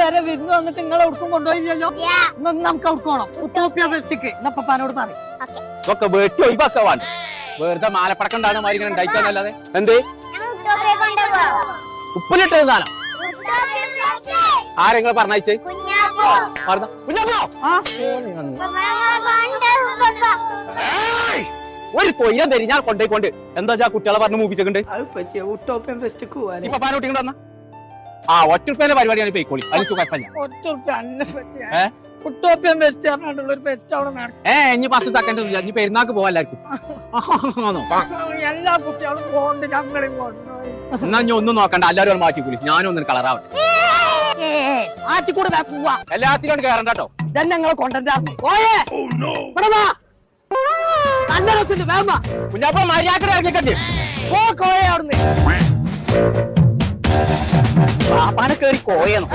വരെ വിരുന്ന് വന്നിട്ട് നിങ്ങളെ ഉടുക്കും കൊണ്ടുപോയില്ലല്ലോ. നമുക്ക് ഉടുക്കോണം ഉട്ടോപ്യ ഫെസ്റ്റിക്ക് എന്നപ്പാനോട് പറയും. ഇതൊക്കെ വെട്ടി ഒഴിവാക്കാൻ വെറുതെ മാലപ്പടക്കണ്ടാണ് മാതിരി ഇങ്ങനെ ഉണ്ടായിക്കാന്നല്ലാതെ. എന്ത് ഉപ്പിലിട്ടത് സാധനം ആരെങ്കിലും പറഞ്ഞയച്ചേ? ഒരു കൊയ്യാൻ തരി ഞാൻ കൊണ്ടേക്കൊണ്ട് എന്താ കുട്ടികളെ പറഞ്ഞ് മൂപ്പിച്ചിട്ടുണ്ട്. ഉട്ടോപ്യൻ ഫെസ്റ്റിക്ക് പോവാൻ ഇപ്പൊ പാനോട്ടി വന്ന ആ ഒറ്റുറുപ്പ്യന്റെ പരിപാടിയാണ് പോയിക്കോളി. അതിന് കുഴപ്പമില്ല. ഉട്ടോപ്യൻ ഫെസ്റ്റ് പറഞ്ഞിട്ടുള്ള ഒരു ഫെസ്റ്റ് അവിടെ നടക്കും. ഇനി ഫസ്റ്റ് തക്കേണ്ടത് ഇനി പെരുന്നാക്ക് പോവാ എല്ലാവർക്കും. എല്ലാ കുട്ടികളും പോകണ്ട് ഞങ്ങളും കൊണ്ടുപോയി. എന്നാ ഇനി ഒന്നും നോക്കണ്ട, എല്ലാവരും മാറ്റിക്കൂലി. ഞാനും ഒന്നും കളറാവട്ടെ. ആറ്റിക്കൂടെ പോവാ എല്ലാത്തിനും കയറണ്ട കേട്ടോ. ഇതന്നെ ഞങ്ങളെ കൊണ്ടുവരാറുണ്ട്. നല്ല രസമുണ്ട്. വേമ കുഞ്ഞാപ്പ മര്യാദ ഇറങ്ങിക്കട്ടെ. കോയ അവിടുന്ന് പാപ്പാനെ കയറി കോയണം.